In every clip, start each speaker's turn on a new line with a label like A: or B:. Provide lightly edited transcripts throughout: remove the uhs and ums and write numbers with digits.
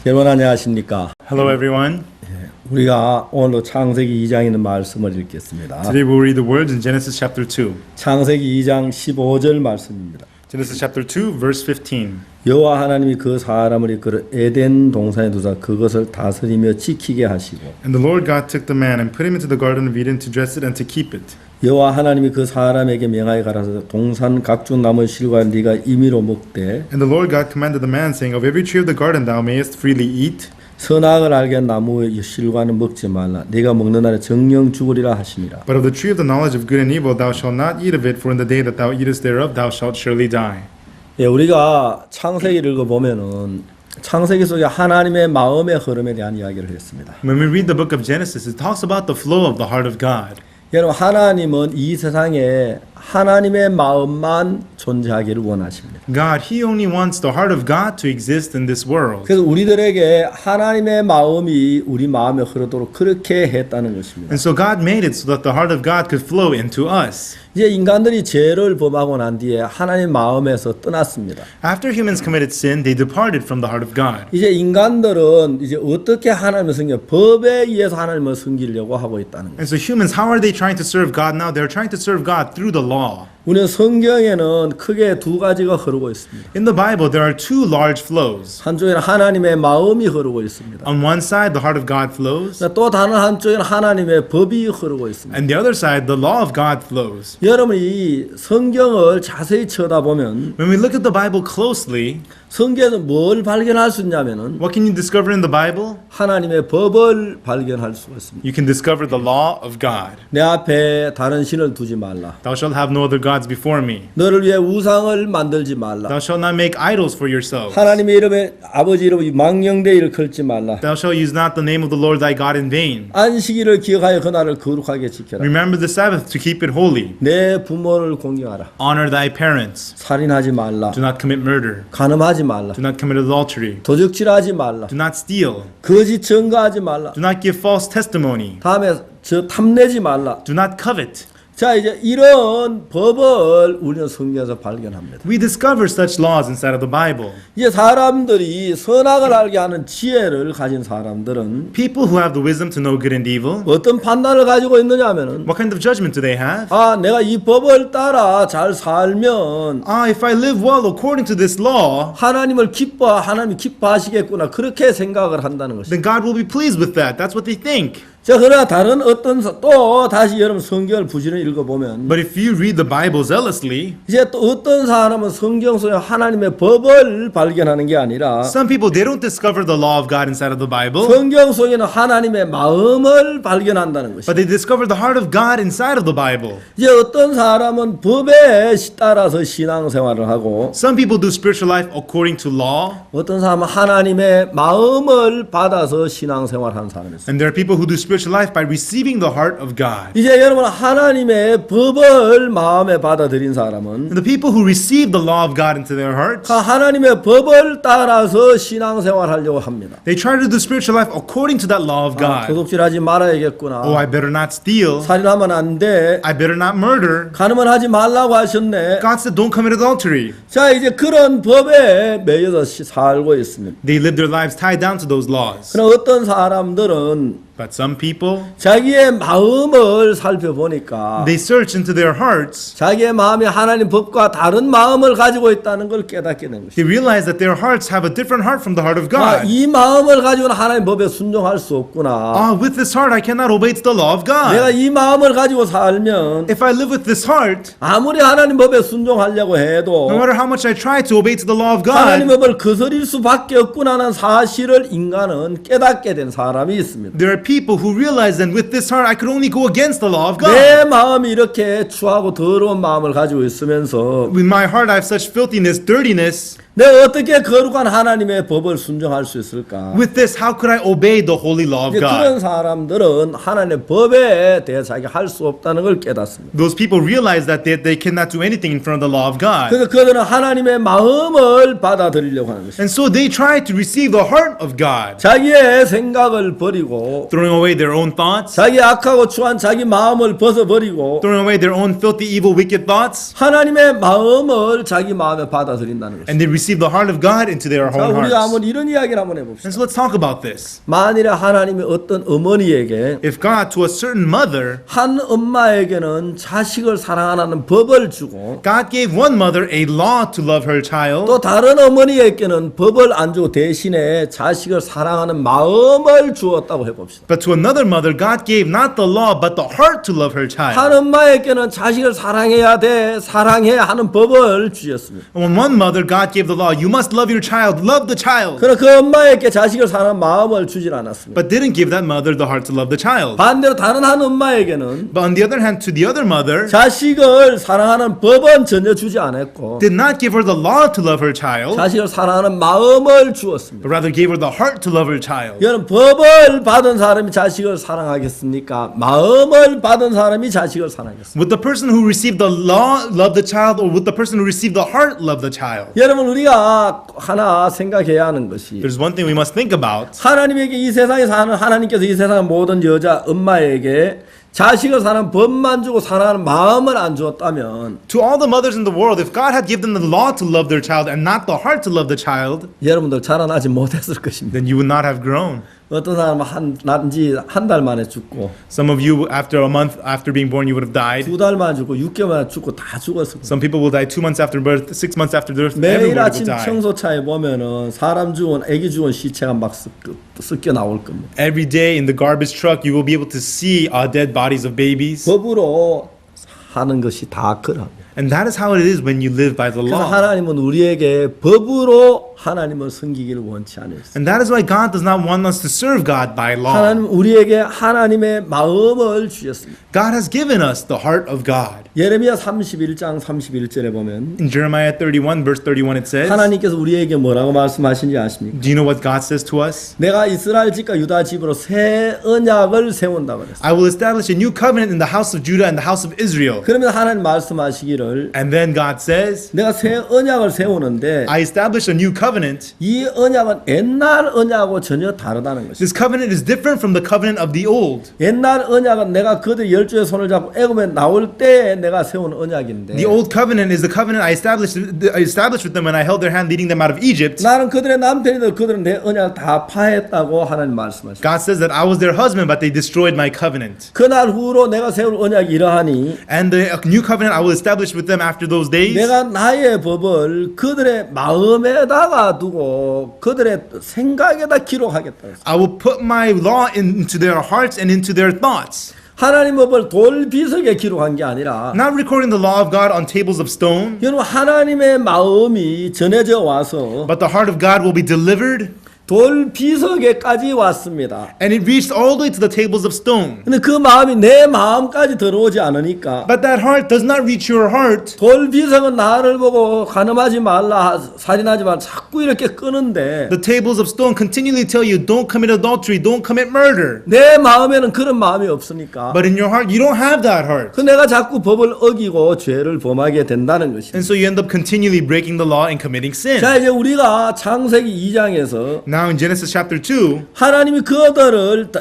A: 여러분 안녕하십니까?
B: Hello everyone.
A: 우리가 오늘도 창세기 2장에 있는 말씀을 읽겠습니다.
B: Today we'll read the words in Genesis chapter 2.
A: 창세기 2장 15절 말씀입니다.
B: Genesis chapter 2 verse 15.
A: 여호와 하나님이 그 사람을 이끌어 에덴 동산에 두사 그것을 다스리며 지키게 하시고
B: And the Lord God took the man and put him into the garden of Eden to dress it and to keep it.
A: 여호와 하나님이 그 사람에게 명하여 가라사대 동산 각종 나무 실과 네가 임의로 먹되
B: And the Lord God commanded the man, saying, Of every tree of the garden thou mayest freely eat,
A: 선악을 알게 한 나무의 실과는 먹지 말라. 네가 먹는 날에 정령 죽으리라 하시니라.
B: but of the tree of the knowledge of good and evil thou shalt not eat of it, for in the day that thou eatest thereof thou shalt surely die.
A: 예, 우리가 창세기를 읽어보면은 창세기 속에 하나님의 마음의 흐름에 대한 이야기를 했습니다.
B: When we read the book of Genesis, it talks about the flow of the heart of God.
A: 여러분 하나님은 이 세상에 하나님의 마음만 존재하기를 원하십니다.
B: God, He only wants the heart of God to exist in this world.
A: 그래서 우리들에게 하나님의 마음이 우리 마음에 흐르도록 그렇게 했다는 것입니다.
B: And so God made it so that the heart of God could flow into us.
A: 이제 인간들이 죄를 범하고 난 뒤에 하나님 마음에서 떠났습니다.
B: After humans committed sin, they departed from the heart of God.
A: 이제 인간들은 이제 어떻게 하나님을 섬겨 법에 의해서 하나님을 섬기려고 하고 있다는 거예요.
B: And so humans, how are they trying to serve God now? They're trying to serve God through the law.
A: 우리는 성경에는 크게 두 가지가 흐르고 있습니다.
B: In the Bible, there are two large flows.
A: 한쪽에는 하나님의 마음이 흐르고 있습니다.
B: On one side, the heart of God flows,
A: 또 다른 한쪽에는 하나님의 법이 흐르고 있습니다.
B: and the other side, the law of God flows.
A: 여러분이 성경을 자세히 쳐다보면
B: When we look at the Bible closely,
A: 성경에서 뭘 발견할 수 있냐면은
B: what can you discover in the Bible?
A: 하나님의 법을 발견할 수가 있습니다.
B: You can discover the law of God.
A: 내 앞에 다른 신을 두지 말라.
B: Thou shalt have no other gods before me.
A: 너를 위해 우상을 만들지 말라.
B: Thou shalt not make idols for yourselves.
A: 하나님의 이름에 아버지 이름에 망령되이 일컬지 말라.
B: Thou shalt use not the name of the Lord thy God in vain.
A: 안식일을 기억하여 그날을 거룩하게 지켜라.
B: Remember the Sabbath to keep it holy.
A: 내 부모를 공경하라.
B: Honor thy parents.
A: 살인하지 말라.
B: Do not commit murder.
A: 간음하지 말라.
B: Do not commit adultery.
A: 도적질하지 말라.
B: Do not steal.
A: 거짓 증거하지 말라.
B: Do not give false testimony.
A: 다음에 저 탐내지 말라.
B: Do not covet.
A: 자 이제 이런 법을 우리는 성경에서 발견합니다.
B: We discover such laws inside of the Bible.
A: 이제 사람들이 선악을 알게 하는 지혜를 가진 사람들은
B: People who have the wisdom to know good and evil,
A: 어떤 판단을 가지고 있느냐면은
B: what kind of judgment do they have?
A: 아 내가 이 법을 따라 잘 살면
B: If I live well according to this law,
A: 하나님이 기뻐하시겠구나 그렇게 생각을 한다는 것입니다.
B: then God will be pleased with that. That's what they think.
A: 자 그러나 다른 또 다시 여러분 성경을 부지런히 읽어보면
B: But if you read the Bible zealously,
A: 이제 또 어떤 사람은 성경 속에 하나님의 법을 발견하는 게 아니라
B: some people, they don't discover the law of God inside of the Bible,
A: 성경 속에는 하나님의 마음을 발견한다는 것입니다.
B: but they discover the heart of God inside of the Bible.
A: 이제 어떤 사람은 법에 따라서 신앙생활을 하고
B: Some people do spiritual life according to law,
A: 어떤 사람은 하나님의 마음을 받아서 신앙생활하는 사람이 있어요.
B: and there are people who do spiritual life by receiving the heart of God.
A: 이제 여러분 하나님의 법을 마음에 받아들인 사람은
B: And the people who receive the law of God into their hearts,
A: 하나님의 법을 따라서 신앙생활하려고 합니다.
B: they try to do spiritual life according to that law of God.
A: 도둑질하지 말아야겠구나.
B: Oh, I better not steal.
A: 살인하면 안 돼.
B: I better not murder.
A: 간음을 하지 말라고 하셨네.
B: God said, don't commit adultery.
A: 자 이제 그런 법에 매여서 살고 있습니다.
B: They live their lives tied down to those laws.
A: 그럼 어떤 사람들은
B: But some people,
A: 자기의 마음을 살펴보니까
B: they search into their hearts.
A: 자기의 마음이 하나님 법과 다른 마음을 가지고 있다는 걸 깨닫게 된 것입니다.
B: They realize that their hearts have a different heart from the heart of God.
A: 이 마음을 가지고는 하나님 법에 순종할 수 없구나.
B: With this heart, I cannot obey to the law of
A: 내가
B: God.
A: 이 마음을 가지고 살면
B: If I live with this heart,
A: 아무리 하나님 법에 순종하려고 해도
B: no matter how much I try to obey to the law of
A: 하나님
B: God,
A: 법을 거스릴 수밖에 없구나는 사실을 인간은 깨닫게 된 사람이 있습니다.
B: there are people who realize that with this heart, I could only go against the law of God.
A: 내 마음이 이렇게 추하고 더러운 마음을 가지고 있으면서
B: With my heart, I have such filthiness, dirtiness.
A: 내가 어떻게 거룩한 하나님의 법을 순종할 수 있을까?
B: With this, how could I obey the holy law of
A: 이제 그런
B: God?
A: 사람들은 하나님의 법에 대해 자기 할 수 없다는 걸 깨닫습니다.
B: Those people realize that they cannot do anything in front of the law of God.
A: 그래서 그들은 하나님의 마음을 받아들이려고 하는 것입니다.
B: And so they try to receive the heart of God,
A: 자기의 생각을 버리고
B: throwing away their own thoughts,
A: 자기 악하고 추한 자기 마음을 벗어버리고
B: throwing away their own filthy, evil, wicked thoughts,
A: 하나님의 마음을 자기 마음에 받아들인다는 것입니다.
B: and they receive the heart of God into their
A: 자,
B: own
A: 우리가
B: hearts.
A: 한번 이런 이야기를 한번 해봅시다.
B: And so let's talk about this.
A: 만일에 하나님이 어떤 어머니에게
B: If God to a certain mother,
A: 한 엄마에게는 자식을 사랑하는 법을 주고
B: God gave one mother a law to love her child,
A: 또 다른 어머니에게는 법을 안 주고 대신에 자식을 사랑하는 마음을 주었다고 해봅시다.
B: but to another mother, God gave not the law but the heart to love her
A: 한
B: child.
A: 엄마에게는 자식을 사랑해야 돼, 사랑해야 하는 법을 주셨습니다.
B: On one mother, God gave the law, you must love your child, love the child,
A: 그러나 그 엄마에게 자식을 사랑하는 마음을 주질 않았습니다.
B: but didn't give that mother the heart to love the child.
A: 반대로 다른 한 엄마에게는
B: But on the other hand, to the other mother,
A: 자식을 사랑하는 법은 전혀 주지 않았고
B: did not give her the law to love her child,
A: 자식을 사랑하는 마음을 주었습니다.
B: but rather gave her the heart to love her child.
A: 여러분, 법을 받은 사람이 자식을 사랑하겠습니까? 마음을 받은 사람이 자식을 사랑하겠습니까?
B: Would the person who received the law love the child, or would the person who received the heart love the child?
A: 여러분, 우리가 하나 생각해야 하는 것이
B: There's one thing we must think about.
A: 하나님에게 이 세상에 사는 하나님께서 이 세상의 모든 여자 엄마에게 자식을 사랑하는 법만 주고 사랑하는 마음을 안 주었다면
B: To all the mothers in the world, if God had given them the law to love their child and not the heart to love the child,
A: 여러분들 자라나지 못했을 것입니다.
B: then you would not have grown.
A: 어떤 사람은 난지 한 달 만에 죽고
B: Some of you, after a month after being born, you would have died.
A: 2달 만에 죽고 6개월 만에 죽고 다 죽었을 거예요.
B: Some people will die 2 months after birth, 6 months after birth.
A: 매일
B: Everyone
A: 아침
B: will die.
A: 청소차에 보면은 사람 죽은 애기 죽은 시체가 막 섞여 나올 겁니다.
B: Every day in the garbage truck, you will be able to see dead bodies of babies.
A: 법으로 하는 것이 다 그럽니다.
B: And that is how it is when you live by the
A: 그래서
B: law.
A: 하나님은 우리에게 법으로 하나님을 섬기기를 원치 않으셨어요.
B: And that is why God does not want us to serve God by law.
A: 하나님 우리에게 하나님의 마음을 주셨습니다.
B: God has given us the heart of God.
A: 예레미야 31장 31절에 보면
B: In Jeremiah 31, verse 31, it says,
A: 하나님께서 우리에게 뭐라고 말씀하시는지 아십니까?
B: do you know what God says to us?
A: 내가 이스라엘 집과 유다 집으로 새 언약을 세운다 그랬어요.
B: I will establish a new covenant in the house of Judah and the house of Israel.
A: 그러면 하나님 말씀하시기를
B: And then God says,
A: 내가 새 언약을 세우는데
B: I establish a new covenant.
A: 이 언약은 옛날 언약하고 전혀 다르다는 것이죠.
B: This covenant is different from the covenant of the old.
A: 옛날 언약은 내가 그들 열조의 손을 잡고 애굽에 나올 때 내가 세운 언약인데
B: The old covenant is the covenant I established with them when I held their hand leading them out of Egypt.
A: 나는 그들의 남편이들 그들은 내 언약을 다 파했다고 하나님 말씀하십니다.
B: God says that I was their husband, but they destroyed my covenant.
A: 그날 후로 내가 세울 언약이 이러하니
B: And the new covenant I will establish with them after those days.
A: 내가 나의 법을 그들의 마음에다가 두고 그들의 생각에다 기록하겠다.
B: I will put my law into their hearts and into their thoughts.
A: 하나님 법을 돌 비석에 기록한 게 아니라
B: Not recording the law of God on tables of stone,
A: 여러분 하나님의 마음이 전해져 와서
B: but the heart of God will be delivered,
A: 돌 비석에까지 왔습니다.
B: and it reached all the way to the tables of stone.
A: 근데 그 마음이 내 마음까지 들어오지 않으니까
B: But that heart does not reach your heart.
A: 돌 비석은 나를 보고 간음하지 말라, 살인하지 말라 자꾸 이렇게 끄는데
B: The tables of stone continually tell you, don't commit adultery, don't commit murder.
A: 내 마음에는 그런 마음이 없으니까
B: But in your heart, you don't have that heart.
A: 그 내가 자꾸 법을 어기고 죄를 범하게 된다는 것입니다.
B: And so you end up continually breaking the law and committing sin.
A: 자 이제 우리가 창세기 2장에서
B: Now in Genesis chapter 2,
A: 하나님이 그들을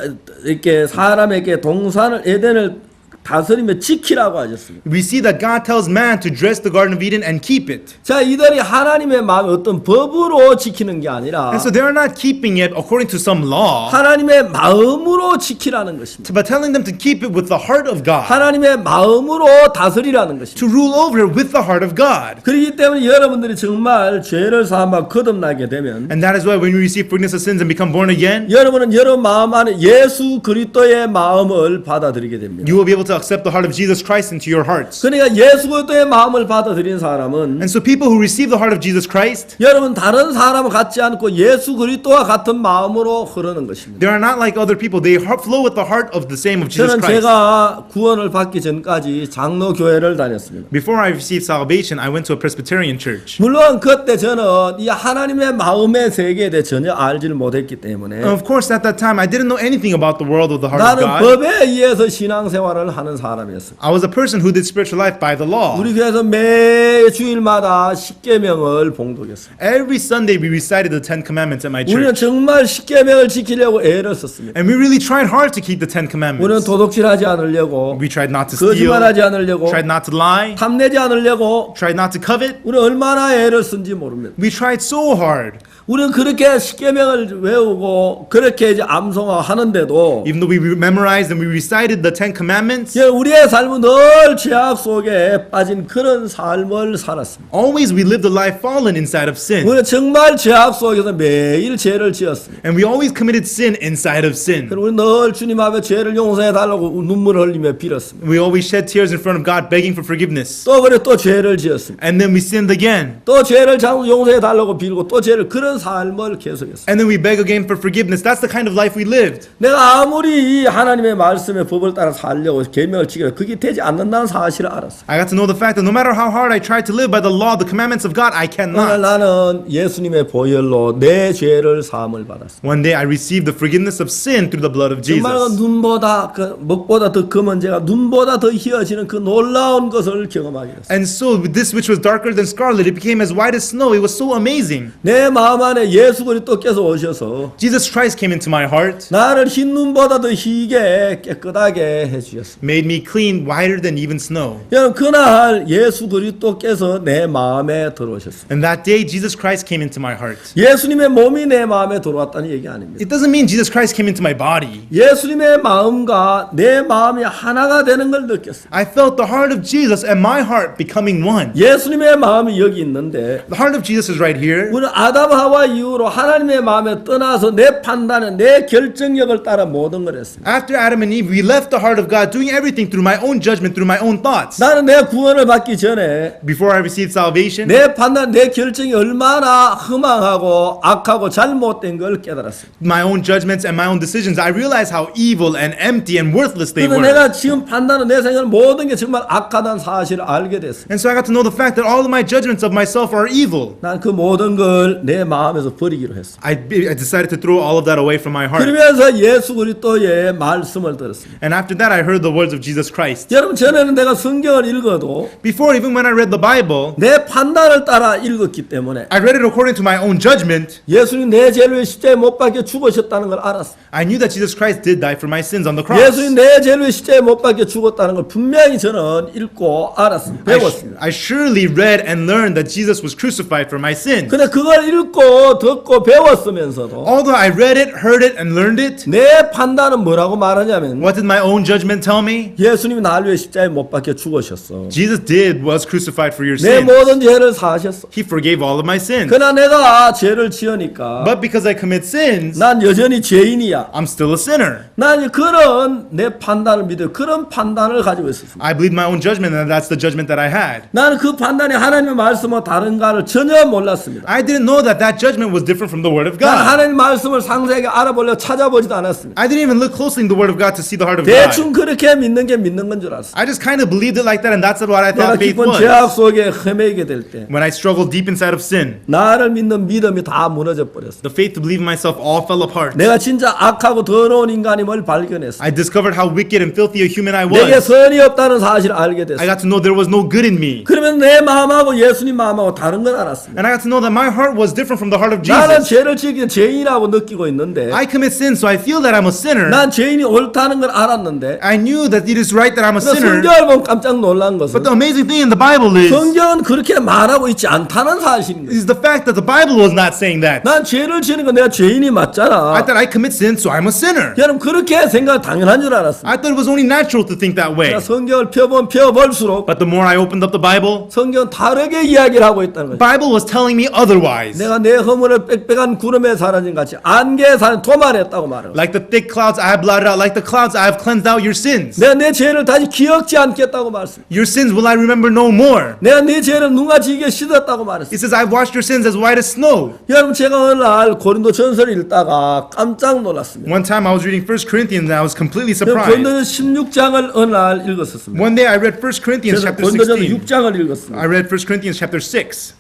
A: 이렇게 사람에게 동산을 에덴을 다스리며 지키라고 하셨습니다.
B: we see that God tells man to dress the Garden of Eden and keep it.
A: 자 이들이 하나님의 마음을 어떤 법으로 지키는 게 아니라
B: And so they are not keeping it according to some law,
A: 하나님의 마음으로 지키라는 것입니다.
B: but telling them to keep it with the heart of God,
A: 하나님의 마음으로 다스리라는 것입니다.
B: to rule over it with the heart of God.
A: 그렇기 때문에 여러분들이 정말 죄를 사함과 거듭나게 되면
B: And that is why when we receive forgiveness of sins and become born again,
A: 여러분은 여러분 마음 안에 예수 그리스도의 마음을 받아들이게 됩니다.
B: you will be able to accept the heart of Jesus Christ into your hearts.
A: 그러니까 예수 그리스도의 마음을 받아들인 사람은
B: And so people who receive the heart of Jesus Christ,
A: 여러분 다른 사람을 갖지 않고 예수 그리스도와 같은 마음으로 흐르는 것입니다.
B: they are not like other people. They flow with the heart of the same of Jesus
A: 저는
B: Christ.
A: 제가 구원을 받기 전까지 장로 교회를 다녔습니다.
B: Before I received salvation, I went to a Presbyterian church.
A: 물론 그때 저는 이 하나님의 마음의 세계에 대해 전혀 알지를 못했기 때문에
B: And of course, at that time, I didn't know anything about the world of the heart of
A: 나는
B: God.
A: 법에 의해서 신앙생활을 사는 사람이었어요.
B: I was a person who did spiritual life by the law.
A: 우리 교회에서 매 주일마다 십계명을 봉독했어요.
B: Every Sunday we recited the Ten Commandments at my
A: 우리는
B: church.
A: 정말 십계명을 지키려고 애를 썼습니다.
B: And we really tried hard to keep the Ten
A: 우리는
B: Commandments.
A: 도둑질하지 않으려고,
B: We tried not to steal,
A: 거짓말하지 않으려고,
B: tried not to lie,
A: 탐내지 않으려고,
B: tried not to covet.
A: 우리 얼마나 애를 쓴지 모릅니다.
B: We tried so hard.
A: 우리는 그렇게 십계명을 외우고 그렇게 이제 암송하는데도
B: Even though we memorized and we recited the Ten Commandments,
A: 우리의 삶은 늘 죄악 속에 빠진 그런 삶을 살았습니다.
B: always we lived a life fallen inside of sin.
A: 우리는 정말 죄악 속에서 매일 죄를 지었습니다.
B: And we always committed sin inside of sin.
A: 그리고 우리 늘 주님 앞에 죄를 용서해 달라고 눈물을 흘리며 빌었습니다.
B: We always shed tears in front of God begging for forgiveness.
A: 또 그래 또 죄를 지었습니다.
B: And then we sinned again.
A: 또 죄를 용서해 달라고 빌고 또 죄를 그런 삶을 계속했습니다.
B: And then we beg again for forgiveness. That's the kind of life we lived.
A: 내가 아무리 이 하나님의 말씀의 법을 따라 살려고 계명을 지키려 그게 되지 않는다는 사실을 알았어요.
B: I got to know the fact that no matter how hard I tried to live by the law, the commandments of God, I
A: 오늘
B: cannot.
A: 나는 예수님의 보혈로 내 죄를 사함을 받았습니다.
B: One day I received the forgiveness of sin through the blood of
A: 정말
B: Jesus.
A: 눈보다 먹보다 더 검은 죄가 눈보다 더 희어지는 그 놀라운 것을 경험하게 됐어요.
B: And so this which was darker than scarlet, it became as white as snow. It was so amazing.
A: 내 마음 안에 예수 그리스도께서 오셔서
B: Jesus Christ came into my heart,
A: 나를 흰 눈보다 더 희게 깨끗하게 해주셨습니다.
B: made me clean, whiter than even snow.
A: 여러분 그날 예수 그리스도께서 내 마음에 들어오셨습니다.
B: And that day, Jesus Christ came into my heart.
A: 예수님의 몸이 내 마음에 들어왔다는 얘기 아닙니다.
B: It doesn't mean Jesus Christ came into my body.
A: 예수님의 마음과 내 마음이 하나가 되는 걸 느꼈어요.
B: I felt the heart of Jesus and my heart becoming one.
A: 예수님의 마음이 여기 있는데
B: The heart of Jesus is right here.
A: 우리는 아담 하와 이후로 하나님의 마음에 떠나서 내 판단은 내 결정력을 따라 모든 걸 했습니다.
B: After Adam and Eve, we left the heart of God, doing everything through my own judgment, through my own thoughts.
A: 나는 내 구원을 받기 전에
B: Before I received salvation,
A: 내 판단, 내 결정이 얼마나 허망하고 악하고 잘못된 걸 깨달았습니다.
B: my own judgments and my own decisions, I realized how evil and empty and worthless they
A: 그래서
B: were.
A: 내가 지금 판단은 내 생각은 모든 게 정말 악하다는 사실을 알게 됐습니다.
B: And so I got to know the fact that all of my judgments of myself are evil.
A: 난 그 모든 걸 내 마음에서 버리기로 했습니다.
B: I decided to throw all of that away from my heart.
A: 그러면서 예수 그리스도의 말씀을 들었습니다.
B: And after that, I heard the words of Jesus Christ.
A: 여러분 전에는 내가 성경을 읽어도
B: Before, even when I read the Bible,
A: 내 판단을 따라 읽었기 때문에
B: I read it according to my own judgment.
A: 예수님 내 죄를 위해 십자가에 못 박혀 죽으셨다는 걸 알았어.
B: I knew that Jesus Christ did die for my sins on the cross.
A: 예수님 내 죄를 위해 십자가에 못 박혀 죽었다는 걸 분명히 저는 읽고 알았습니다. 배웠습니다.
B: I surely read and learned that Jesus was crucified for my sins.
A: 근데 그걸 읽고 듣고 배웠으면서도
B: Although I read it, heard it, and learned it,
A: 내 판단은 뭐라고 말하냐면
B: what did my own judgment tell me?
A: 예수님이 나를 위해 십자가에 못 박혀 죽으셨어.
B: Jesus was crucified for your
A: 내
B: sins.
A: 모든 죄를 사하셨어.
B: He forgave all of my sins.
A: 그러나 내가 죄를 지으니까
B: But because I commit sins,
A: 난 여전히 죄인이야.
B: I'm still a sinner.
A: 난 그런 내 판단을 믿어 그런 판단을 가지고 있었습니다.
B: I believed my own judgment, and that's the judgment that I had.
A: 나는 그 판단이 하나님의 말씀과 다른가를 전혀 몰랐습니다.
B: I didn't know that that judgment was different from the Word of
A: 난
B: God.
A: 하나님 말씀을 상세하게 알아보려고 찾아보지도 않았습니다.
B: I didn't even look closely in the Word of God to see the heart of God.
A: 대충 그렇게 믿는 게 믿는 건 줄 알았어.
B: I just kind of believed it like that, and that's what I
A: 내가
B: thought faith
A: 깊은 죄악
B: was.
A: 속에 헤매게 될 때
B: When I struggled deep inside of sin,
A: 나를 믿는 믿음이 다 무너져 버렸어.
B: the faith to believe in myself all fell apart.
A: 내가 진짜 악하고 더러운 인간임을 발견했어.
B: I discovered how wicked and filthy a human I
A: 내게
B: was.
A: 선이 없다는 사실을 알게 됐어.
B: I got to know there was no good in me.
A: 그러면 내 마음하고 예수님 마음하고 다른 건 알았습니다.
B: And I got to know that my heart was different from the heart of
A: 나는
B: Jesus.
A: 죄를 지기 죄인이라고 느끼고 있는데
B: I commit sin, so I feel that I'm a sinner.
A: 난 죄인이 옳다는 걸 알았는데
B: I knew that it is right that I'm a sinner.
A: 성경을 보면 깜짝 놀란 것은
B: But the amazing thing in the Bible is
A: 성경은 그렇게 말하고 있지 않다는 사실인 거예요.
B: the fact that the Bible was not saying that.
A: 난 죄를 지는 건 내가 죄인이
B: I
A: 맞잖아.
B: thought I commit sin, so I'm a sinner.
A: 여러분 그렇게 생각 당연한 줄 알았습니다.
B: I thought it was only natural to think that way.
A: 성경을 펴볼수록
B: But the more I opened up the Bible,
A: 성경은 다르게 이야기를 하고 있다는
B: the
A: 거예요.
B: Bible was telling me otherwise.
A: 내가 내 허물을 빽빽한 구름에 사라진 같이 안개에 사는 도말했다고 말해요.
B: Like the thick clouds I have blotted out, like the clouds I have cleansed out your sins.
A: 내가 내 죄를 다시 기억지 않겠다고 말했어요.
B: Your sins will I remember no more.
A: 내가 네 죄를 누가 지게 씻었다고 말했어요.
B: It says I've washed your sins as white as snow.
A: 여러분 제가 어느 날 고린도 전서를 읽다가 깜짝 놀랐습니다.
B: One time I was reading 1 Corinthians and I was completely
A: 고린도
B: surprised.
A: 16장을 어느 날 읽었었습니다.
B: One day I read 1 Corinthians
A: 그래서
B: chapter
A: 고린도전서
B: 16.
A: 6장을 읽었습니다.
B: I read 1 Corinthians chapter 6.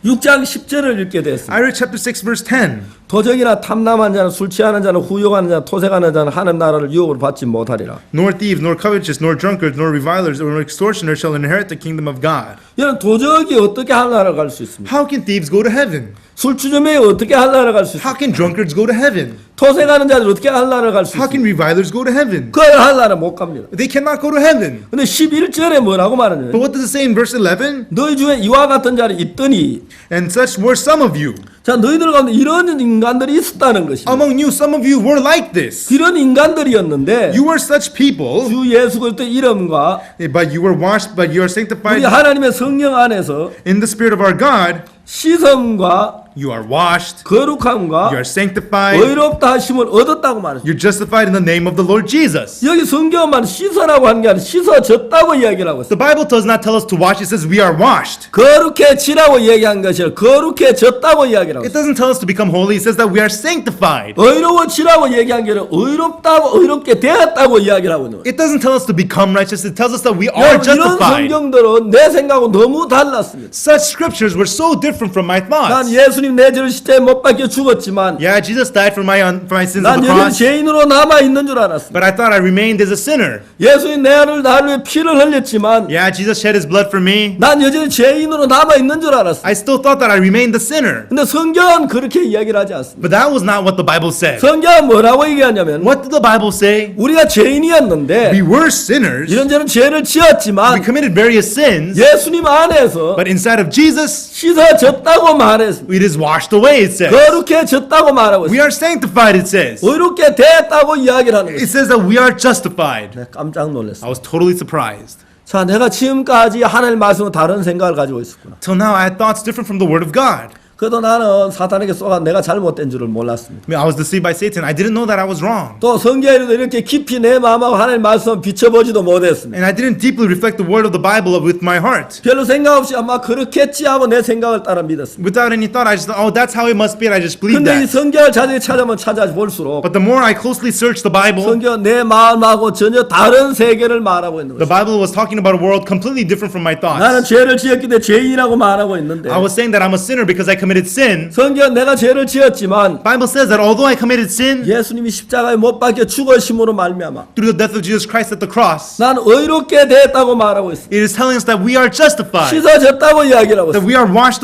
A: 6장 10절을 읽게 됐습니다.
B: I read chapter 6 verse 10.
A: 도적이나 탐남한 자는 술 취하는 자는 후욕하는 자는 토색하는 자는 하는 나라를 유혹을 받지 못하리라.
B: Nor thieves, nor covetous, nor drunkards, nor revilers, nor extortioners shall inherit the kingdom of God.
A: 여러분 도적이 어떻게 하늘나라를 갈 수 있습니까?
B: How can thieves go to heaven?
A: 술주점에 어떻게 하늘나라를 갈 수 있습니까?
B: How can drunkards go to heaven?
A: 토색하는 자들 어떻게 하늘나라를 갈 수
B: How
A: 있습니까?
B: can revilers go to heaven?
A: 그 하늘나라 못 갑니다.
B: They cannot go to heaven.
A: 근데 11절에 뭐라고 말하냐면
B: But what does it say in verse 11?
A: 너희 중에 이와 같은 자는 있더니
B: And such were some of you.
A: 자 너희들 가운데 이런 인간들이 있었다는 것입니다.
B: Among you, some of you were like this.
A: 이런 인간들이었는데
B: You were such people,
A: 주 예수 그리스도의 이름과
B: but you were washed, but you are
A: 우리
B: sanctified
A: 하나님의 성령 안에서
B: in the Spirit of our God.
A: 시성과
B: You are washed,
A: 거룩함과
B: you are sanctified,
A: 의롭다 하심을 얻었다고 말했습니다.
B: you're justified in the name of the Lord Jesus.
A: 여기 성경만 씻어라고 하는 게 아니라 씻어졌다고 이야기를 하고 있어요.
B: The Bible does not tell us to wash, it says we are washed.
A: 거룩해지라고 얘기한 것이 아니라 거룩해졌다고 이야기를 하고
B: It
A: 있어요.
B: doesn't tell us to become holy, it says that we are sanctified.
A: 의로워지라고 얘기한 게 아니라 의롭다고 의롭게 되었다고 이야기를 하고 있는 거예요.
B: It doesn't tell us to become righteous, it tells us that we are
A: 여러분, 이런
B: justified.
A: 성경들은 내 생각하고 너무 달랐습니다.
B: Such scriptures were so different from my
A: 난
B: thoughts.
A: 예수님 내 죄를 십자가에 못 박혀 죽었지만
B: Yeah, Jesus died for my sins
A: 난
B: on the
A: 여전히
B: cross,
A: 죄인으로 남아 있는 줄 알았습니다.
B: but I thought I remained as a sinner.
A: 예수님 나를 위해 피를 흘렸지만
B: Yeah, Jesus shed his blood for me.
A: 난 여전히 죄인으로 남아 있는 줄 알았습니다.
B: I still thought that I remained the sinner.
A: 근데 성경은 그렇게 이야기를 하지 않습니다.
B: But that was not what the Bible said.
A: 성경은 뭐라고 얘기하냐면
B: What did the Bible say?
A: 우리가
B: We
A: 죄인이었는데
B: were sinners.
A: 이런저런 죄를
B: We
A: 지었지만
B: committed various sins.
A: 예수님 안에서
B: But inside of Jesus,
A: 씻어졌다고 말했습니다.
B: it is washed away, it says.
A: 거룩해졌다고 말하고
B: We
A: 있습니다.
B: are sanctified, it says.
A: 의롭게 됐다고 이야기를 하는
B: It
A: 것입니다.
B: says that we are justified.
A: 네, 깜짝 놀랐습니다.
B: I was totally surprised.
A: 자, 내가 지금까지 하나님 말씀과 다른 생각을 가지고 있었구나.
B: Till now, I had thoughts different from the Word of God.
A: 그래도 나는 사탄에게 쏘가 내가 잘못된 줄을 몰랐습니다.
B: I mean, I was deceived by Satan. I didn't know that I was wrong.
A: 또 성경에도 이렇게 깊이 내 마음하고 하나님 말씀 비춰보지도 못했습니다.
B: And I didn't deeply reflect the word of the Bible with my heart.
A: 별로 생각 없이 아마 그렇겠지 하고 내 생각을 따라 믿었습니다.
B: Without any thought, I just thought, oh, that's how it must be, and I just believed
A: 근데 이
B: that.
A: 성경을 자세히 찾아보면 찾아볼수록
B: But the more I closely searched the Bible,
A: 성경은 내 마음하고 전혀 다른 세계를 말하고 있는
B: the
A: 것입니다.
B: Bible was talking about a world completely different from my
A: 나는
B: thoughts.
A: 죄를 지었기 때문에 죄인이라고 말하고 있는데
B: I was saying that I'm a sinner because I committed sin.
A: 성경은 내가 죄를 지었지만
B: Bible says that although I committed sin
A: 예수님이 십자가에 못 박혀 죽으심으로 말미암아
B: through the death of Jesus Christ at the cross,
A: 난 의롭게 됐다고 말하고 있습니다.
B: it is telling us that we are justified,
A: 씻어졌다고 이야기를 하고
B: that
A: 있습니다.
B: we are washed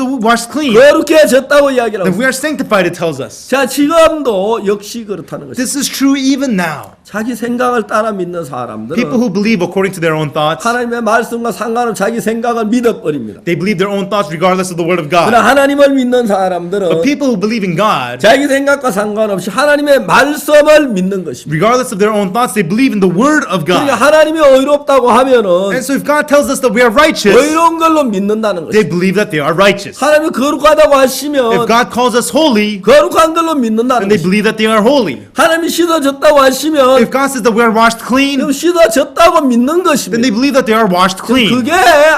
B: clean,
A: 거룩해졌다고 이야기를 하고
B: that we
A: 있습니다.
B: are sanctified, it tells us.
A: 자, 지금도 역시 그렇다는 것입니다.
B: This is true even now.
A: 자기 생각을 따라 믿는
B: People
A: 사람들은
B: who believe according to their own thoughts,
A: 하나님의 말씀과 상관없이 자기 생각을 믿어버립니다.
B: they believe their own thoughts regardless of the word of God.
A: 그러나 하나님을 믿는 사람들은
B: But people who believe in God,
A: 자기 생각과 상관없이 하나님의 말씀을 믿는 것입니다.
B: regardless of their own thoughts, they believe in the word of
A: 그러니까
B: God.
A: 하나님이 의롭다고 하면은
B: And so if God tells us that we are righteous,
A: 의로운 걸로 믿는다는
B: they
A: 것입니다.
B: believe that they are righteous.
A: 하나님이 거룩하다고
B: If
A: 하시면
B: God calls us holy,
A: 거룩한 걸로 믿는다는
B: then they
A: 것입니다.
B: believe that they are holy.
A: 하나님이 씻어졌다고 하시면
B: If God says that we are washed clean,
A: 그럼 씻어졌다고 믿는
B: then they
A: 것입니다.
B: believe that they are washed clean.
A: 그게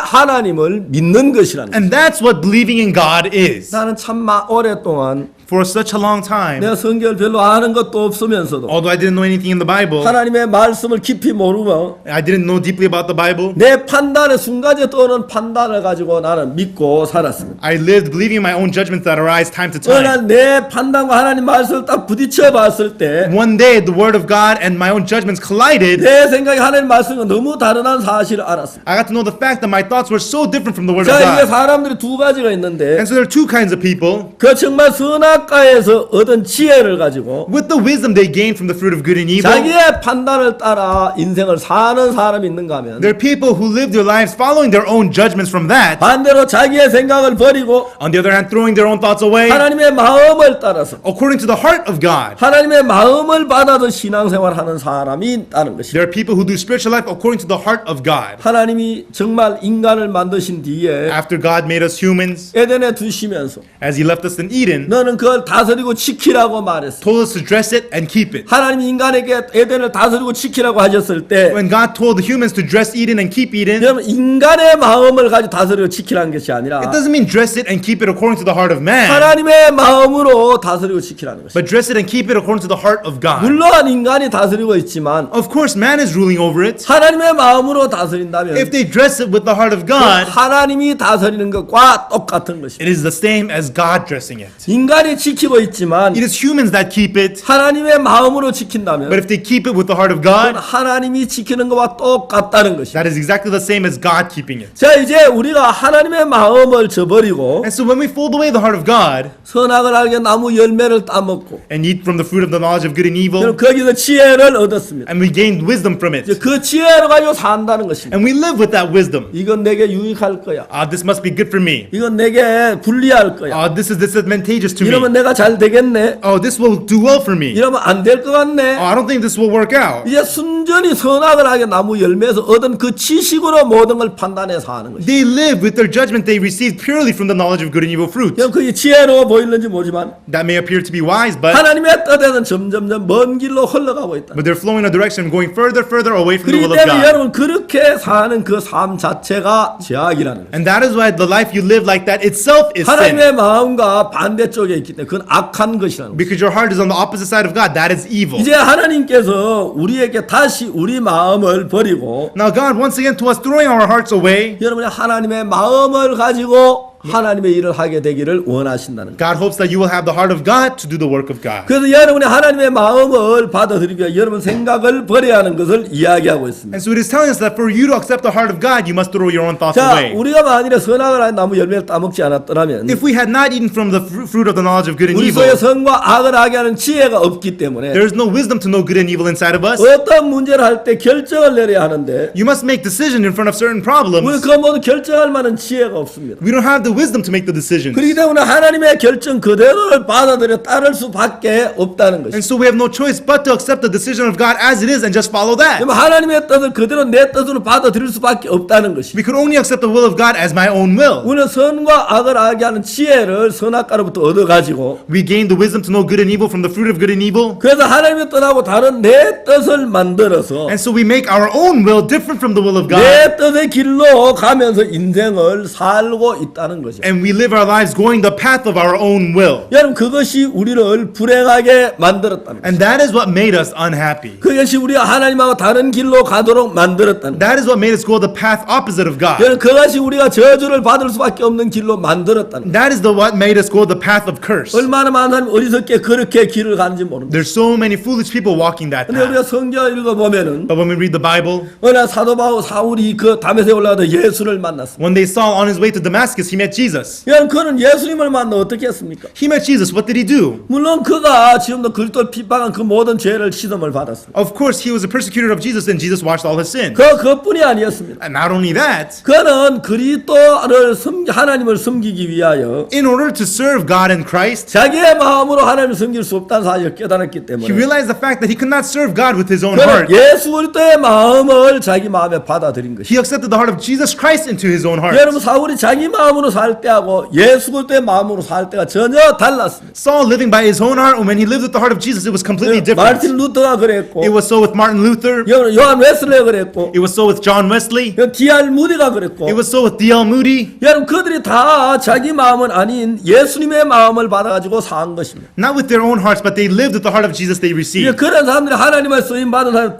A: 하나님을 믿는 것이라는 거예요.
B: And that's what believing in God is.
A: 나는 참 오랫동안
B: For such a long time,
A: 내가 성경을 별로 아는 것도 없으면서도
B: although I didn't know anything in the Bible,
A: 하나님의 말씀을 깊이 모르며
B: I didn't know deeply about the Bible,
A: 내 판단에 순간에 떠오르는 판단을 가지고 나는 믿고 살았습니다.
B: I lived believing in my own judgments that arise time to
A: 어느
B: time.
A: 날 내 판단과 하나님 말씀을 딱 부딪혀 봤을 때 내
B: One day, the word of God and my own judgments collided.
A: 생각이 하나님 말씀과 너무 다르다는 사실을 알았습니다.
B: I got to know the fact that my thoughts were so different from the word of
A: 자, 이게
B: God.
A: 사람들이 두 가지가 있는데
B: And so there are two kinds of people.
A: 그 정말 선악과에서 얻은 지혜를 가지고
B: With the wisdom they gained from the fruit of good and evil,
A: 자기의 판단을 따라 인생을 사는 사람이 있는가 하면
B: there are people who live their lives following their own judgments from that.
A: 반대로 자기의 생각을 버리고
B: On the other hand, throwing their own thoughts away
A: 하나님의 마음을 따라서
B: according to the heart of God.
A: 하나님의 마음을 받아서 신앙생활하는 사람이 있다는 것입니다.
B: There are people who do spiritual life according to the heart of God.
A: 하나님이 정말 인간을 만드신 뒤에
B: After God made us humans,
A: 에덴에 두시면서
B: as He left us in Eden,
A: 너는 그걸 다스리고 지키라고 말했어요.
B: told us to dress it and keep it.
A: 하나님이 인간에게 에덴을 다스리고 지키라고 하셨을 때
B: When God told the humans to dress Eden and keep Eden,
A: 여러분 인간의 마음을 가지고 다스리고 지키라는 것이 아니라
B: it doesn't mean dress it and keep it according to the heart of man,
A: 하나님의 마음으로 다스리고 지키라는 것입니다.
B: but dress it and keep it according to the heart of God.
A: 물론 인간이 다스리고 있지만
B: Of course, man is ruling over it.
A: 하나님의 마음으로 다스린다면
B: If they dress it with the heart of God,
A: 하나님이 다스리는 것과 똑같은 것입니다.
B: it is the same as God dressing it.
A: 인간이 지키고 있지만
B: It is humans that keep it,
A: 하나님의 마음으로 지킨다면
B: but if they keep it with the heart of
A: 그건
B: God,
A: 하나님이 지키는 것과 똑같다는 것입니다.
B: that is exactly the same as God keeping it.
A: 자, 이제 우리가 하나님의 마음을 저버리고
B: And so when we fold away the heart of God
A: 선악을 알게 나무 열매를 따먹고
B: and eat from the fruit of the knowledge of good and evil,
A: 그럼 거기서 지혜를 얻었습니다.
B: and we gained wisdom from
A: 이제
B: it,
A: 그 지혜를 가지고 산다는 것입니다.
B: and we live with that wisdom.
A: 이건 내게 유익할 거야.
B: This must be good for me.
A: 이건 내게 불리할 거야.
B: This is disadvantageous to
A: 이러면
B: me.
A: 내가 잘 되겠네.
B: This will do well for me.
A: 이러면 안 될 것 같네.
B: I don't think this will work out.
A: 이제 순전히 선악을 하게 나무 열매에서 얻은 그 지식으로 모든 걸 판단해서 하는 것이죠.
B: They live with their judgment they received purely from the knowledge of good and evil fruit.
A: 그냥 그게 지혜로워 보이는지 모르지만
B: That may appear to be wise, but
A: 하나님의 뜻에는 점점점 먼 길로 흘러가고 있다.
B: they're flowing in a direction going further away from the
A: 그렇기
B: will of
A: 때문에
B: God.
A: 여러분 그렇게 사는 그 삶 자체가 죄악이라는 거예요.
B: And that is why the life you live like that itself is sin.
A: 하나님의 마음과 반대쪽에 있기 때문에 그건 악한 것이라는 거예요.
B: Because your heart is on the opposite side of God. That is evil.
A: 이제 하나님께서 우리에게 다시 우리 마음을 버리고
B: Now God, once again, to us throwing our hearts away,
A: 여러분이 하나님의 마음을 가지고 하나님의 일을 하게 되기를 원하신다는 거예요.
B: God hopes that you will have the heart of God to do the work of God.
A: 그래서 여러분이 하나님의 마음을 받아들이기 위해 여러분 생각을 버려야 하는 것을 이야기하고 있습니다.
B: And so it is telling us that for you to accept the heart of God, you must throw your own thoughts
A: 자,
B: away.
A: 우리가 만일에 선악을 한 나무 열매를 따먹지 않았더라면
B: If we had not eaten from the fruit of the knowledge of good and
A: 우리
B: evil,
A: 속에 선과 악을 하게 하는 지혜가 없기 때문에
B: there is no wisdom to know good and evil inside of us.
A: 어떤 문제를 할 때 결정을 내려야 하는데
B: You must make decision in front of certain
A: 우리
B: problems.
A: 그 모두 결정할 만한 지혜가 없습니다.
B: We don't have the wisdom to make the decisions.
A: 그렇기 때문에 하나님의 결정 그대로를 받아들여 따를 수밖에 없다는
B: And
A: 것입니다.
B: so we have no choice but to accept the decision of God as it is and just follow that.
A: 그러면 하나님의 뜻을 그대로 내 뜻으로 받아들일 수밖에 없다는 것입니다.
B: We could only accept the will of God as my own will.
A: 우리는 선과 악을 알게 하는 지혜를 선악과로부터 얻어가지고
B: We gain the wisdom to know good and evil from the fruit of good and evil.
A: 그래서 하나님의 뜻하고 다른 내 뜻을 만들어서
B: And so we make our own will different from the will of God.
A: 내 뜻의 길로 가면서 인생을 살고 있다는 거죠.
B: And we live our lives going the path of our own will.
A: 여러분 그것이 우리를 불행하게 만들었다는 거죠.
B: And that is what made us unhappy.
A: 그것이 우리가 하나님하고 다른 길로 가도록 만들었다는 거죠.
B: That is what made us go the path opposite of God.
A: 여러분 그것이 우리가 저주를 받을 수밖에 없는 길로 만들었다는 거죠.
B: That is what made us go the path of curse.
A: 얼마나 많은 사람이 어리석게 그렇게 길을 가는지 모릅니다.
B: There's so many foolish people walking that
A: 근데 우리가
B: path.
A: 성경을 읽어보면은
B: But when we read the Bible,
A: 어느 날 사도 바울 사울이 그 담에색 올라가다 예수를 만났습니다.
B: when they saw on his way to Damascus, he met Jesus.
A: 여러분 그는 예수님을 만나 어떻게 했습니까?
B: He met Jesus. What did he do?
A: 물론 그가 지금도 그리스도를 핍박한 그 모든 죄를 시험을 받았습니다.
B: Of course, he was a persecutor of Jesus, and Jesus washed all his sin.
A: 그것뿐이 아니었습니다.
B: And not only that,
A: 그는 그리스도를 하나님을 섬기기 위하여
B: in order to serve God and Christ,
A: 자기의 마음으로 하나님을 섬길 수 없다는 사실을 깨달았기
B: he
A: 때문에
B: realized the fact that he could not serve God with his own
A: 그는
B: heart.
A: 예수 그리스도의 마음을 자기 마음에 받아들인 것입니다.
B: He accepted the heart of Jesus Christ into his own heart.
A: 여러분 사울이 자기 마음으로 살 때하고 예수 그리스도의 마음으로 살 때가 전혀 달랐습니다.
B: Saul living by his own heart, and when he lived with the heart of Jesus, it was completely different.
A: 마르틴 루터가 그랬고
B: It was so with Martin Luther.
A: 요한 웨슬레가 그랬고
B: It was so with John Wesley.
A: D.R. 무디가 그랬고
B: It was so with D.L. Moody.
A: 여러분 그들이 다 자기 마음은 아닌 예수님의 마음을 받아가지고 산 것입니다.
B: Not with their own hearts, but they lived with the heart of Jesus they
A: 이제
B: received.
A: 그런 사람들이 하나님의 쓰임 받은 사람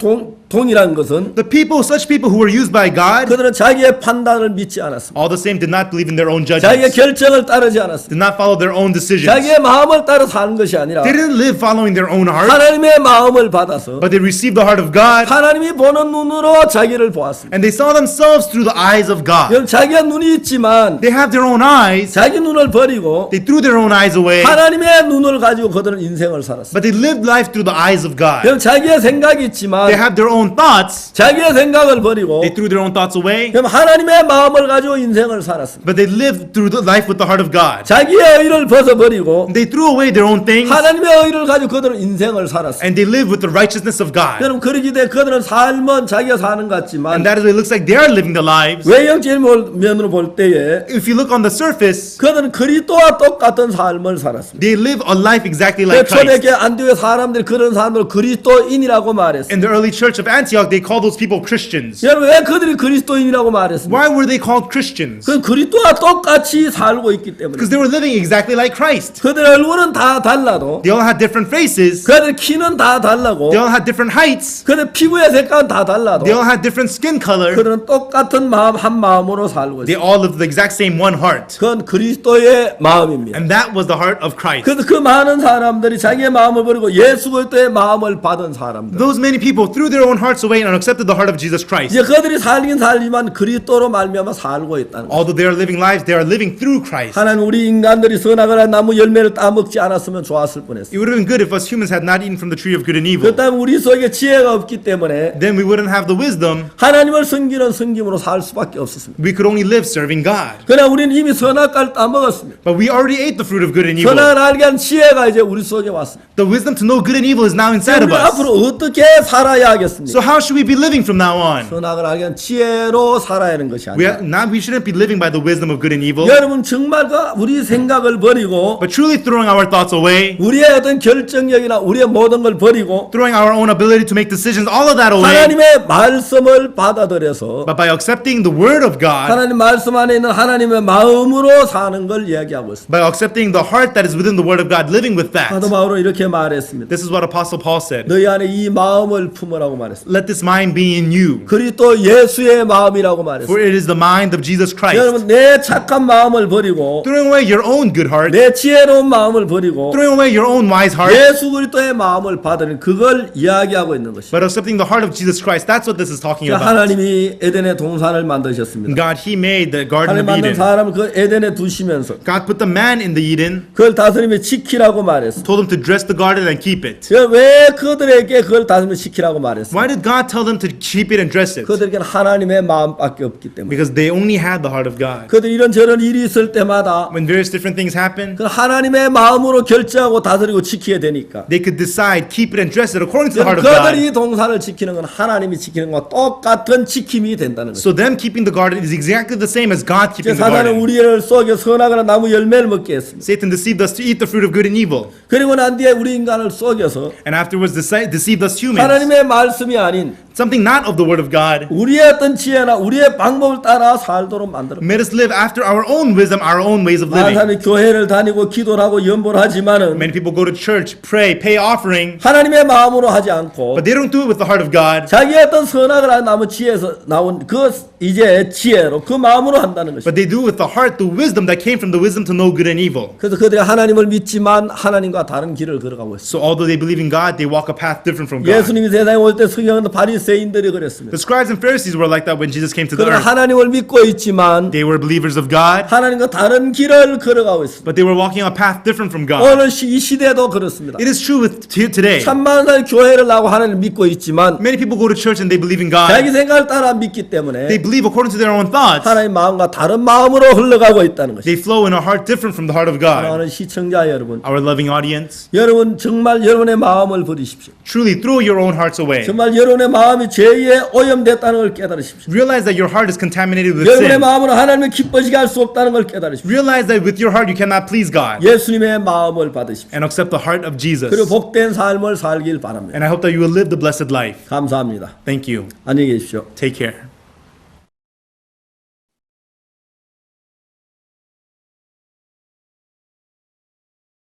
A: 동일한 것은
B: The people, such people who were used by God,
A: 그들은 자기의 판단을 믿지 않았습니다.
B: all the same did not believe in their own
A: 자기의
B: judgments,
A: 결정을 따르지 않았습니다.
B: did not follow their own decisions.
A: 자기의 마음을 따라 사는 것이 아니라
B: They didn't live following their own heart,
A: 하나님의 마음을 받아서
B: but they received the heart of God,
A: 하나님이 보는 눈으로 자기를 보았습니다.
B: and they saw themselves through the eyes of God.
A: 여러분 자기가 눈이 있지만
B: They have their own eyes,
A: 자기 눈을 버리고
B: they threw their own eyes away,
A: 하나님의 눈을 가지고 그들은 인생을 살았습니다.
B: but they lived life through the eyes of God.
A: 여러분 자기의 생각이 있지만
B: They have their own thoughts,
A: 자기의 생각을 버리고
B: they threw their own thoughts away,
A: 그럼 하나님의 마음을 가지고 인생을 살았습니다.
B: but they lived through the life with the heart of God.
A: 자기의 의를 벗어버리고
B: They threw away their own things,
A: 하나님의 의를 가지고 그들은 인생을 살았습니다.
B: and they lived with the righteousness of God.
A: 그럼 그러기 때문에 그들은 삶은 자기가 사는 것 같지만
B: And that is what it looks like they are living their lives.
A: 외형적인 면으로 볼 때에
B: If you look on the surface,
A: 그들은 그리스도와 똑같은 삶을 살았습니다.
B: they live a life exactly like Christ.
A: 초대교회 안디옥의 사람들이 그런 사람들을 그리스도인이라고 말했습니다.
B: In the early church of Antioch, they called those people Christians.
A: 여러분 왜 그들이 그리스도인이라고 말했습니까?
B: Why were they called Christians?
A: 그 그리스도와 똑같이 살고 있기 때문에
B: Because they were living exactly like Christ.
A: 그들 얼굴은 다 달라도
B: They all had different faces.
A: 그들 키는 다 달라고
B: They all had different heights.
A: 그들 피부의 색깔은 다 달라도
B: They all had different skin color.
A: 그들은 똑같은 마음 한 마음으로 살고
B: They
A: 있어요.
B: all lived the exact same one heart.
A: 그건 그리스도의 마음입니다.
B: And that was the heart of Christ.
A: 그래서 그 많은 사람들이 자기의 마음을 버리고 예수 그리스도의 마음을 받은 사람들.
B: Those many people threw their own hearts away and accepted the heart of Jesus Christ.
A: 이제 그들이 살긴 살지만 그리스도로 말미암아 살고 있다는 거예요.
B: Although they are living lives, they are living through Christ.
A: 하나님 우리 인간들이 선악을 나무 열매를 따먹지 않았으면 좋았을 뻔했어요.
B: It would have been good if us humans had not eaten from the tree of good and evil.
A: 그렇다면 우리 속에 지혜가 없기 때문에
B: Then we wouldn't have the wisdom.
A: 하나님을 섬기는 섬김으로 살 수밖에 없었습니다.
B: We could only live serving God.
A: 그러나 우리는 이미 선악과를 따먹었습니다.
B: But we already ate the fruit of good and evil.
A: 선악을 알게 한 지혜가 이제 우리 속에 왔습니다.
B: The wisdom to know good and evil is now inside of
A: 우리
B: us.
A: 앞으로 어떻게 살아야 하겠습니까?
B: So how should we be living from now on?
A: 선악을 알게 한 지혜로 살아야 하는 것이 아니라
B: We shouldn't be living by the wisdom of good and evil,
A: 여러분 정말 그 우리 생각을 버리고
B: but truly throwing our thoughts away,
A: 우리의 어떤 결정력이나 우리의 모든 걸 버리고
B: throwing our own ability to make decisions, all of that away.
A: 하나님의 말씀을 받아들여서
B: But by accepting the word of God,
A: 하나님 말씀 안에 있는 하나님의 마음으로 사는 걸 이야기하고 있습니다.
B: by accepting the heart that is within the word of God, living with that.
A: 사도 바울은 이렇게 말했습니다.
B: This is what Apostle Paul said.
A: 너희 안에 이 마음을 품으라고 말했습니다.
B: Let this mind be in you,
A: 그리스도 예수의 마음이라고
B: for
A: 말했습니다.
B: it is the mind of Jesus Christ.
A: 여러분 내 착한 마음을 버리고
B: Throwing away your own good heart,
A: 내 지혜로운 마음을 버리고
B: throwing away your own wise heart,
A: 예수 그리스도의 마음을 받으는 그걸 이야기하고 있는 것입니다.
B: but accepting the heart of Jesus Christ. That's what this is talking about.
A: 하나님이 에덴의 동산을 만드셨습니다.
B: God, He made the Garden
A: 하나님
B: of
A: 만든
B: Eden.
A: 사람을 그 에덴에 두시면서
B: God put the man in the Eden,
A: 그걸 다스리며 지키라고 말했습니다.
B: told him to dress the garden and keep it.
A: 왜 그들에게 그걸 다스리며 지키라고 말했습니까?
B: Why did God tell them to keep it and dress it?
A: 그들에게는 하나님의 마음밖에 없기 때문에.
B: Because they only had the heart of God.
A: 그들 이런 저런 일이 있을 때마다
B: When various different things happen,
A: 그 하나님의 마음으로 결정하고 다스리고 지켜야 되니까.
B: they could decide, keep it and dress it according to the heart of God.
A: 그들이 동산을 지키는 건 하나님이 지키는 것과 똑같은 지킴이 된다는 거죠.
B: So them keeping the garden is exactly the same as God keeping the
A: 사단은
B: garden.
A: 우리를 속여 선악을 나무 열매를 먹게 했습니다.
B: Satan deceived us to eat the fruit of good and evil,
A: 그리고 난 뒤에 우리 인간을 속여서
B: and afterwards deceived us humans.
A: 하나님의 말씀이 아닌
B: Something not of the word of God
A: 우리의 어떤 지혜나 우리의 방법을 따라 살도록 만들어.
B: made us live after our own wisdom, our own ways of living.
A: 사람이 교회를 다니고 기도를 하고 연보를 하지만은
B: Many people go to church, pray, pay offering,
A: 하나님의 마음으로 하지 않고
B: but they don't do it with the heart of God.
A: 자기의 어떤 선악을 한 나무 지혜에서 나온 그 이제 지혜로 그 마음으로 한다는 것이.
B: But they do it with the heart, the wisdom that came from the wisdom to know good and evil.
A: 그래서 그들이 하나님을 믿지만 하나님과 다른 길을 걸어가고 있어.
B: So although they believe in God, they walk a path different from God.
A: 예수님이 세상에 올 때 성경은 바리새인들이 그랬습니다.
B: The scribes and Pharisees were like that when Jesus came to the
A: 그들은
B: earth.
A: 하나님을 믿고 있지만
B: They were believers of God,
A: 하나님과 다른 길을 걸어가고 있습니다.
B: but they were walking a path different from God.
A: 오늘 이 시대도 그렇습니다.
B: It is true with today.
A: 천만 사람이 교회를 나고 하나님을 믿고 있지만
B: Many people go to church and they believe in God.
A: 자기 생각을 따라 믿기 때문에
B: They believe according to their own thoughts.
A: 하나님 마음과 다른 마음으로 흘러가고 있다는 것입니다.
B: They flow in a heart different from the heart of God.
A: 사랑하는 시청자 여러분,
B: Our loving audience,
A: 여러분 정말 여러분의 마음을 버리십시오.
B: truly throw your own hearts away.
A: 정말 여러분의 마음이 죄에 오염됐다는 걸 깨달으십시오.
B: Realize that your heart is contaminated with
A: 여러분의
B: sin.
A: 마음으로 하나님을 기뻐지게 할 수 없다는 걸 깨달으십시오.
B: Realize that with your heart you cannot please God.
A: 예수님의 마음을 받으십시오.
B: And accept the heart of Jesus.
A: 그리고 복된 삶을 살길 바랍니다.
B: And I hope that you will live the blessed life.
A: 감사합니다.
B: Thank you.
A: 안녕히 계십시오.
B: Take care.